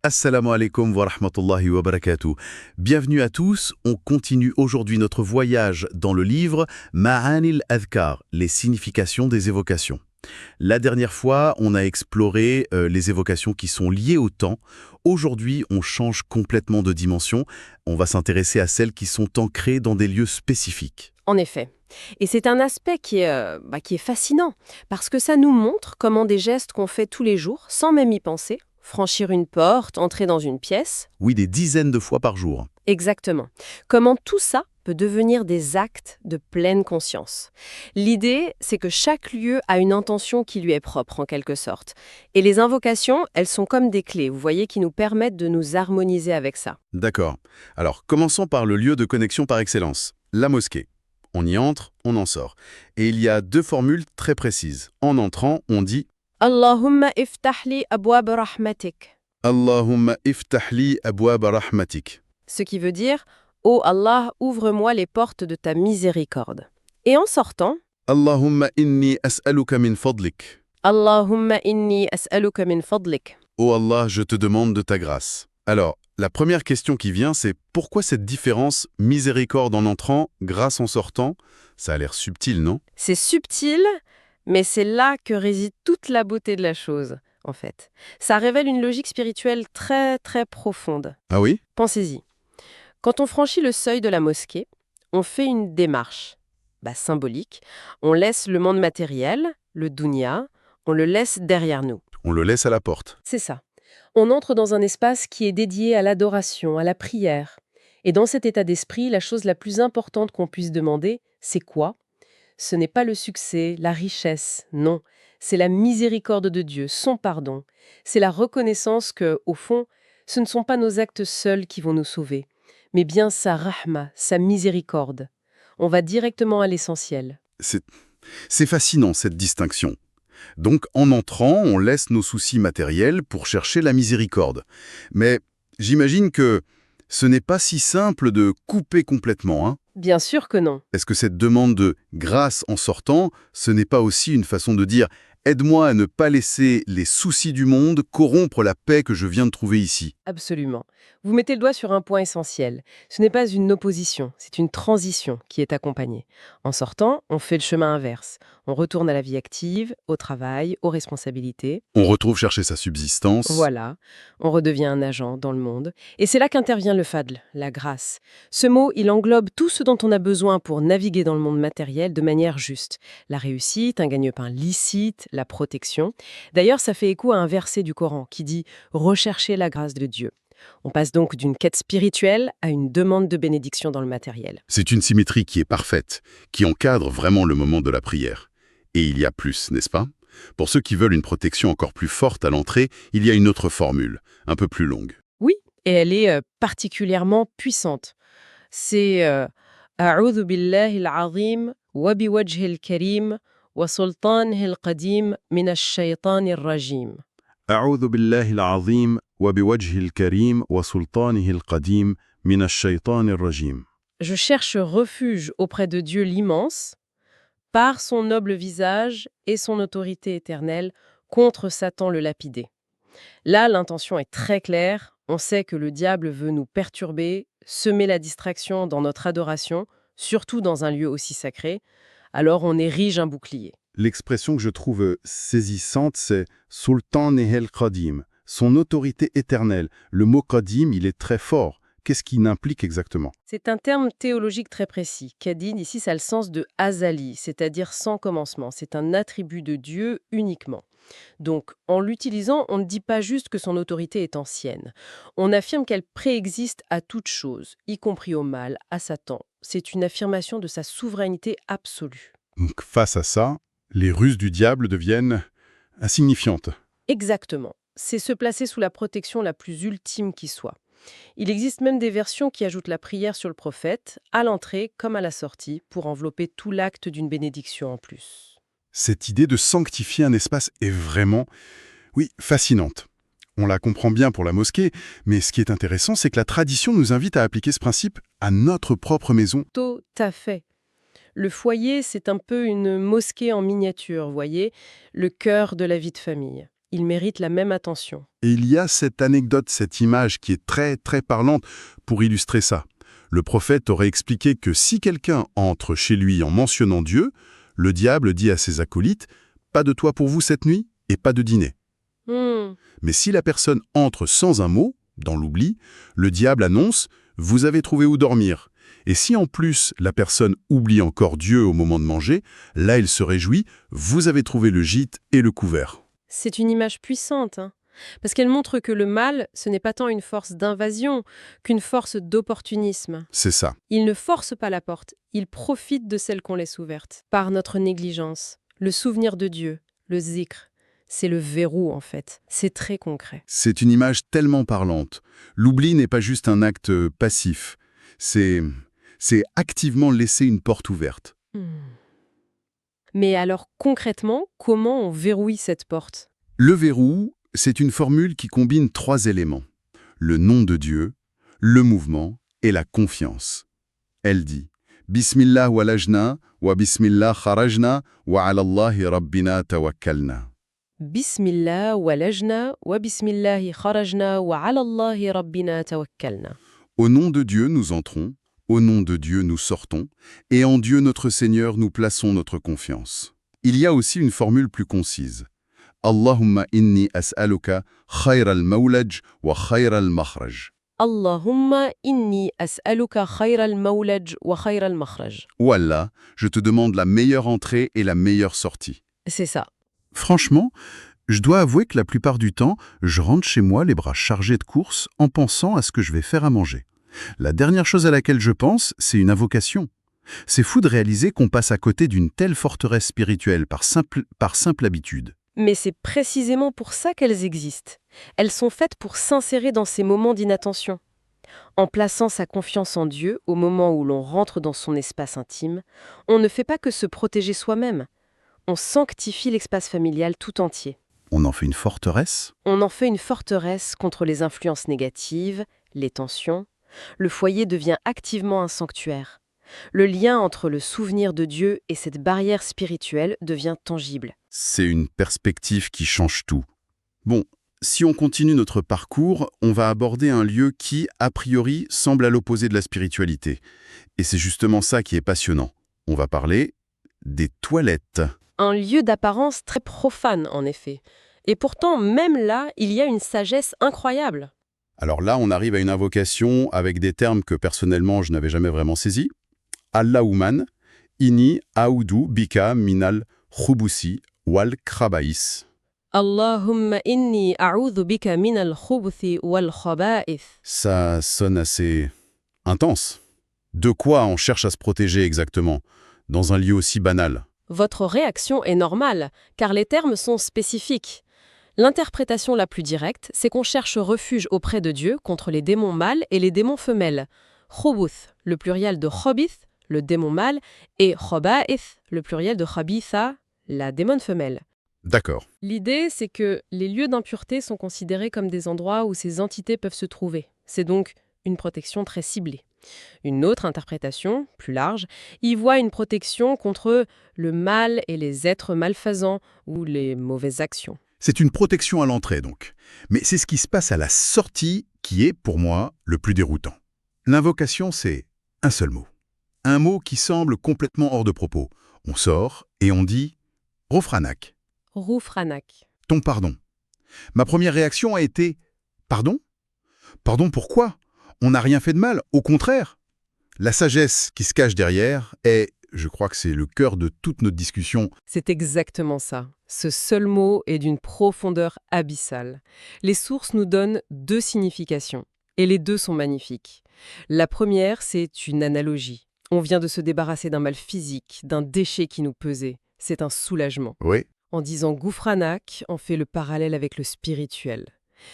Assalamu alaikum wa rahmatullahi wa barakatuh. Bienvenue à tous, on continue aujourd'hui notre voyage dans le livre Ma'anil Adhkar, les significations des évocations. La dernière fois, on a exploré les évocations qui sont liées au temps. Aujourd'hui, on change complètement de dimension. On va s'intéresser à celles qui sont ancrées dans des lieux spécifiques. En effet. Et c'est un aspect qui est fascinant, parce que ça nous montre comment des gestes qu'on fait tous les jours, sans même y penser, franchir une porte, entrer dans une pièce. Oui, des dizaines de fois par jour. Exactement. Comment tout ça peut devenir des actes de pleine conscience. L'idée, c'est que chaque lieu a une intention qui lui est propre, en quelque sorte. Et les invocations, elles sont comme des clés, vous voyez, qui nous permettent de nous harmoniser avec ça. D'accord. Alors, commençons par le lieu de connexion par excellence, la mosquée. On y entre, on en sort. Et il y a deux formules très précises. En entrant, on dit Allahumma iftahli abwab rahmatik. Allahumma iftahli abwab rahmatik. Ce qui veut dire « Ô Allah, ouvre-moi les portes de ta miséricorde ». Et en sortant, Allahumma inni as'aluka min fadlik. Allahumma inni as'aluka min fadlik. Ô Allah, je te demande de ta grâce. Alors, la première question qui vient, c'est pourquoi cette différence miséricorde en entrant, grâce en sortant? Ça a l'air subtil, non? C'est subtil, mais c'est là que réside toute la beauté de la chose, en fait. Ça révèle une logique spirituelle très, très profonde. Ah oui? Pensez-y. Quand on franchit le seuil de la mosquée, on fait une démarche symbolique. On laisse le monde matériel, le dunya, on le laisse derrière nous. On le laisse à la porte. C'est ça. On entre dans un espace qui est dédié à l'adoration, à la prière. Et dans cet état d'esprit, la chose la plus importante qu'on puisse demander, c'est quoi? Ce n'est pas le succès, la richesse, non. C'est la miséricorde de Dieu, son pardon. C'est la reconnaissance que, au fond, ce ne sont pas nos actes seuls qui vont nous sauver, mais bien sa rahma, sa miséricorde. On va directement à l'essentiel. C'est fascinant, cette distinction. Donc, en entrant, on laisse nos soucis matériels pour chercher la miséricorde. Mais j'imagine que ce n'est pas si simple de couper complètement, hein? Bien sûr que non. Est-ce que cette demande de grâce en sortant, ce n'est pas aussi une façon de dire « aide-moi à ne pas laisser les soucis du monde corrompre la paix que je viens de trouver ici ». Absolument. Vous mettez le doigt sur un point essentiel. Ce n'est pas une opposition, c'est une transition qui est accompagnée. En sortant, on fait le chemin inverse. On retourne à la vie active, au travail, aux responsabilités. On retrouve chercher sa subsistance. Voilà, on redevient un agent dans le monde. Et c'est là qu'intervient le fadl, la grâce. Ce mot, il englobe tout ce dont on a besoin pour naviguer dans le monde matériel de manière juste. La réussite, un gagne-pain licite, la protection. D'ailleurs, ça fait écho à un verset du Coran qui dit « Recherchez la grâce de Dieu ». On passe donc d'une quête spirituelle à une demande de bénédiction dans le matériel. C'est une symétrie qui est parfaite, qui encadre vraiment le moment de la prière. Et il y a plus, n'est-ce pas? Pour ceux qui veulent une protection encore plus forte à l'entrée, il y a une autre formule, un peu plus longue. Oui, et elle est particulièrement puissante. C'est A'udhu billahi al-azim wa biwajhi al-karim wa sultanihi al-qadim min ash-shaytani ar-rajim. A'udhu billahi al-azim wa biwajhi al-karim wa sultanihi al-qadim min ash-shaytani ar-rajim. Je cherche refuge auprès de Dieu l'immense, par son noble visage et son autorité éternelle contre Satan le lapidé. Là, l'intention est très claire. On sait que le diable veut nous perturber, semer la distraction dans notre adoration, surtout dans un lieu aussi sacré. Alors on érige un bouclier. L'expression que je trouve saisissante, c'est « Sultan Nehel Qadim », son autorité éternelle. Le mot « Qadim », il est très fort. Qu'est-ce qu'il implique exactement? C'est un terme théologique très précis. Kadin, ici, ça a le sens de azali, c'est-à-dire sans commencement. C'est un attribut de Dieu uniquement. Donc, en l'utilisant, on ne dit pas juste que son autorité est ancienne. On affirme qu'elle préexiste à toute chose, y compris au mal, à Satan. C'est une affirmation de sa souveraineté absolue. Donc, face à ça, les ruses du diable deviennent insignifiantes. Exactement. C'est se placer sous la protection la plus ultime qui soit. Il existe même des versions qui ajoutent la prière sur le prophète, à l'entrée comme à la sortie, pour envelopper tout l'acte d'une bénédiction en plus. Cette idée de sanctifier un espace est vraiment, oui, fascinante. On la comprend bien pour la mosquée, mais ce qui est intéressant, c'est que la tradition nous invite à appliquer ce principe à notre propre maison. Tout à fait. Le foyer, c'est un peu une mosquée en miniature, voyez, le cœur de la vie de famille. ils méritent la même attention. Et il y a cette anecdote, cette image qui est très, très parlante pour illustrer ça. Le prophète aurait expliqué que si quelqu'un entre chez lui en mentionnant Dieu, le diable dit à ses acolytes « Pas de toit pour vous cette nuit et pas de dîner ». Mais si la personne entre sans un mot, dans l'oubli, le diable annonce « Vous avez trouvé où dormir ». Et si en plus la personne oublie encore Dieu au moment de manger, là il se réjouit « Vous avez trouvé le gîte et le couvert ». C'est une image puissante, hein, parce qu'elle montre que le mal, ce n'est pas tant une force d'invasion qu'une force d'opportunisme. C'est ça. Il ne force pas la porte, il profite de celle qu'on laisse ouverte, par notre négligence. Le souvenir de Dieu, le zikr, c'est le verrou en fait. C'est très concret. C'est une image tellement parlante. L'oubli n'est pas juste un acte passif. C'est activement laisser une porte ouverte. Mais alors concrètement, comment on verrouille cette porte? Le verrou, c'est une formule qui combine 3 éléments. Le nom de Dieu, le mouvement et la confiance. Elle dit « Bismillah walajna, wa bismillah kharajna, wa ala Allahi rabbina tawakkalna ». Bismillah walajna wa bismillahi kharajna wa ala Allahi rabbina tawakkalna. Au nom de Dieu, nous entrons, au nom de Dieu, nous sortons, et en Dieu notre Seigneur, nous plaçons notre confiance. Il y a aussi une formule plus concise. Allahumma inni as'aluka khayra al-mawlaj wa khayra al-makhraj. Allahumma inni as'aluka khayra al-mawlaj wa khayra al-makhraj. Ou Allah, je te demande la meilleure entrée et la meilleure sortie. C'est ça. Franchement, je dois avouer que la plupart du temps, je rentre chez moi les bras chargés de courses en pensant à ce que je vais faire à manger. La dernière chose à laquelle je pense, c'est une invocation. C'est fou de réaliser qu'on passe à côté d'une telle forteresse spirituelle par simple habitude. Mais c'est précisément pour ça qu'elles existent. Elles sont faites pour s'insérer dans ces moments d'inattention. En plaçant sa confiance en Dieu au moment où l'on rentre dans son espace intime, on ne fait pas que se protéger soi-même. On sanctifie l'espace familial tout entier. On en fait une forteresse? On en fait une forteresse contre les influences négatives, les tensions. Le foyer devient activement un sanctuaire. Le lien entre le souvenir de Dieu et cette barrière spirituelle devient tangible. C'est une perspective qui change tout. Bon, si on continue notre parcours, on va aborder un lieu qui, a priori, semble à l'opposé de la spiritualité. Et c'est justement ça qui est passionnant. On va parler des toilettes. Un lieu d'apparence très profane, en effet. Et pourtant, même là, il y a une sagesse incroyable. Alors là, on arrive à une invocation avec des termes que personnellement je n'avais jamais vraiment saisis. Allahouman, inni aoudou bika minal khubusi wal khaba'is. Allahumma inni a'udhu bika minal khubuthi wal khaba'ith. Ça sonne assez intense. De quoi on cherche à se protéger exactement, dans un lieu aussi banal? Votre réaction est normale, car les termes sont spécifiques. L'interprétation la plus directe, c'est qu'on cherche refuge auprès de Dieu contre les démons mâles et les démons femelles. Khobuth, le pluriel de khobith, le démon mâle, et khoba'ith, le pluriel de khabitha, la démone femelle. D'accord. L'idée, c'est que les lieux d'impureté sont considérés comme des endroits où ces entités peuvent se trouver. C'est donc une protection très ciblée. Une autre interprétation, plus large, y voit une protection contre le mal et les êtres malfaisants ou les mauvaises actions. C'est une protection à l'entrée, donc. Mais c'est ce qui se passe à la sortie qui est, pour moi, le plus déroutant. L'invocation, c'est un seul mot. Un mot qui semble complètement hors de propos. On sort et on dit « Rofranak ». Roufranak. Ton pardon. Ma première réaction a été « Pardon ? Pardon pourquoi ? On n'a rien fait de mal, au contraire ». La sagesse qui se cache derrière est, je crois que c'est le cœur de toute notre discussion. C'est exactement ça. Ce seul mot est d'une profondeur abyssale. Les sources nous donnent 2 significations, et les 2 sont magnifiques. La première, c'est une analogie. On vient de se débarrasser d'un mal physique, d'un déchet qui nous pesait. C'est un soulagement. Oui. En disant Goufranak, on fait le parallèle avec le spirituel.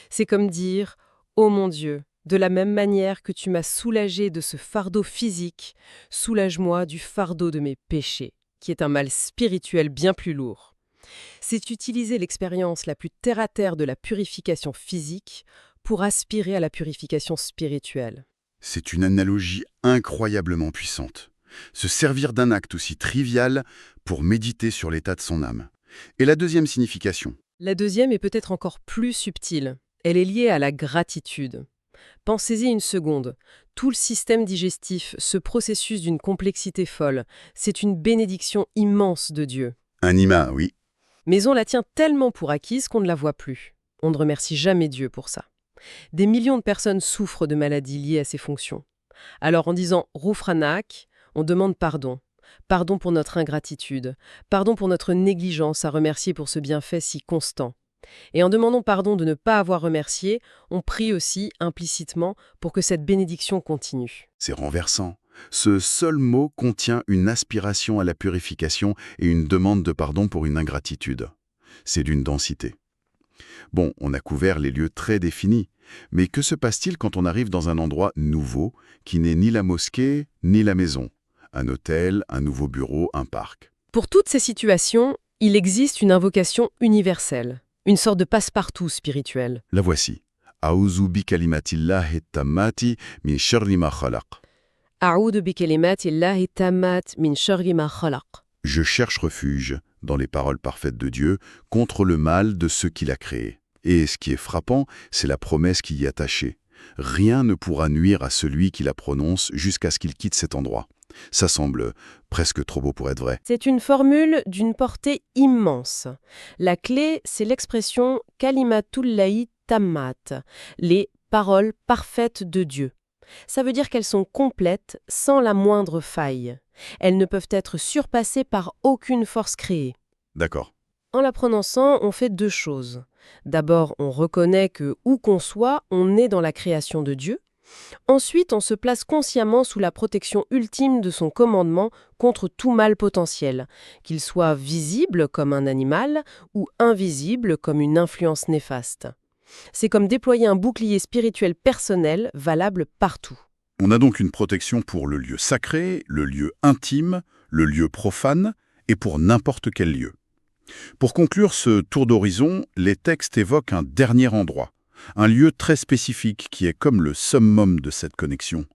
C'est comme dire « Oh mon Dieu, de la même manière que tu m'as soulagé de ce fardeau physique, soulage-moi du fardeau de mes péchés, qui est un mal spirituel bien plus lourd. » C'est utiliser l'expérience la plus terre-à-terre de la purification physique pour aspirer à la purification spirituelle. C'est une analogie incroyablement puissante. Se servir d'un acte aussi trivial pour méditer sur l'état de son âme. Et la deuxième signification? La deuxième est peut-être encore plus subtile. Elle est liée à la gratitude. Pensez-y une seconde. Tout le système digestif, ce processus d'une complexité folle, c'est une bénédiction immense de Dieu. Anima, oui. Mais on la tient tellement pour acquise qu'on ne la voit plus. On ne remercie jamais Dieu pour ça. Des millions de personnes souffrent de maladies liées à ces fonctions. Alors en disant « Roufranak », on demande pardon. Pardon pour notre ingratitude. Pardon pour notre négligence à remercier pour ce bienfait si constant. Et en demandant pardon de ne pas avoir remercié, on prie aussi, implicitement, pour que cette bénédiction continue. C'est renversant. Ce seul mot contient une aspiration à la purification et une demande de pardon pour une ingratitude. C'est d'une densité. Bon, on a couvert les lieux très définis, mais que se passe-t-il quand on arrive dans un endroit nouveau, qui n'est ni la mosquée, ni la maison? Un hôtel, un nouveau bureau, un parc. Pour toutes ces situations, il existe une invocation universelle, une sorte de passe-partout spirituel. La voici. A'udhu bi kalimatillahi tammati min sharri ma khalaq. A'udhu bi kalimatillahi tammat min sharri ma khalaq. Je cherche refuge, dans les paroles parfaites de Dieu, contre le mal de ceux qu'il a créés. Et ce qui est frappant, c'est la promesse qui y est attachée. Rien ne pourra nuire à celui qui la prononce jusqu'à ce qu'il quitte cet endroit. Ça semble presque trop beau pour être vrai. C'est une formule d'une portée immense. La clé, c'est l'expression « kalimatullahi tammat », les paroles parfaites de Dieu. Ça veut dire qu'elles sont complètes, sans la moindre faille. Elles ne peuvent être surpassées par aucune force créée. D'accord. En la prononçant, on fait deux choses. D'abord, on reconnaît que, où qu'on soit, on est dans la création de Dieu. Ensuite, on se place consciemment sous la protection ultime de son commandement contre tout mal potentiel, qu'il soit visible comme un animal ou invisible comme une influence néfaste. C'est comme déployer un bouclier spirituel personnel valable partout. On a donc une protection pour le lieu sacré, le lieu intime, le lieu profane et pour n'importe quel lieu. Pour conclure ce tour d'horizon, les textes évoquent un dernier endroit, un lieu très spécifique qui est comme le summum de cette connexion,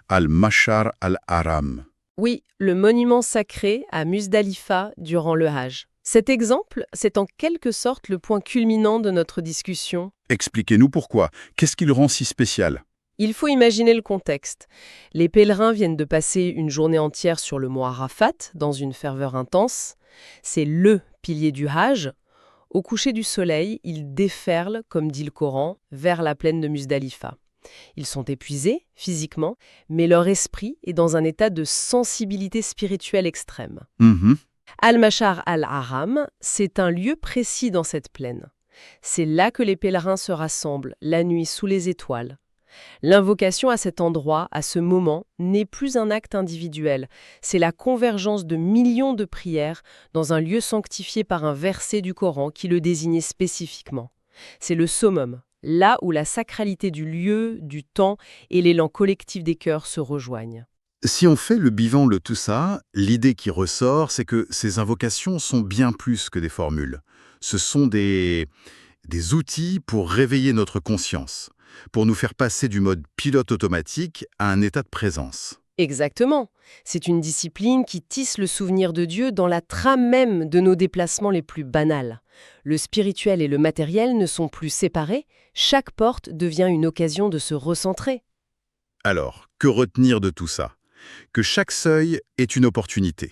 Al-Mashar al-Haram. Oui, le monument sacré à Musdalifa durant le Hajj. Cet exemple, c'est en quelque sorte le point culminant de notre discussion. Expliquez-nous pourquoi. Qu'est-ce qui le rend si spécial? Il faut imaginer le contexte. Les pèlerins viennent de passer une journée entière sur le mont Arafat, dans une ferveur intense. C'est le pilier du Hajj. Au coucher du soleil, ils déferlent, comme dit le Coran, vers la plaine de Musdalifa. Ils sont épuisés, physiquement, mais leur esprit est dans un état de sensibilité spirituelle extrême. Al-Mashar al-Haram, c'est un lieu précis dans cette plaine. C'est là que les pèlerins se rassemblent, la nuit sous les étoiles. L'invocation à cet endroit, à ce moment, n'est plus un acte individuel. C'est la convergence de millions de prières dans un lieu sanctifié par un verset du Coran qui le désignait spécifiquement. C'est le summum, là où la sacralité du lieu, du temps et l'élan collectif des cœurs se rejoignent. Si on fait le bilan de tout ça, l'idée qui ressort, c'est que ces invocations sont bien plus que des formules. Ce sont des outils pour réveiller notre conscience, pour nous faire passer du mode pilote automatique à un état de présence. Exactement. C'est une discipline qui tisse le souvenir de Dieu dans la trame même de nos déplacements les plus banals. Le spirituel et le matériel ne sont plus séparés, chaque porte devient une occasion de se recentrer. Alors, que retenir de tout ça? Que chaque seuil est une opportunité.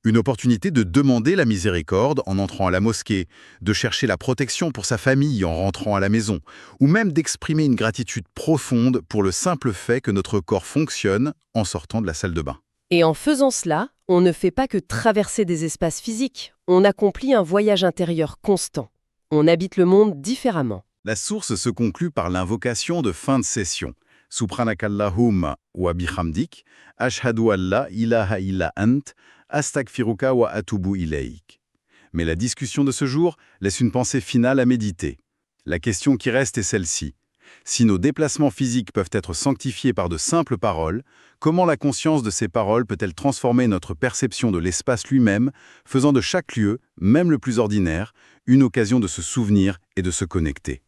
Une opportunité de demander la miséricorde en entrant à la mosquée, de chercher la protection pour sa famille en rentrant à la maison, ou même d'exprimer une gratitude profonde pour le simple fait que notre corps fonctionne en sortant de la salle de bain. Et en faisant cela, on ne fait pas que traverser des espaces physiques, on accomplit un voyage intérieur constant. On habite le monde différemment. La source se conclut par l'invocation de fin de session. Subhanakallahumma wa bihamdik, ashhadu an la ilaha illa ant, astaghfiruka wa atubu ilayk. Mais la discussion de ce jour laisse une pensée finale à méditer. La question qui reste est celle-ci. Si nos déplacements physiques peuvent être sanctifiés par de simples paroles, comment la conscience de ces paroles peut-elle transformer notre perception de l'espace lui-même, faisant de chaque lieu, même le plus ordinaire, une occasion de se souvenir et de se connecter?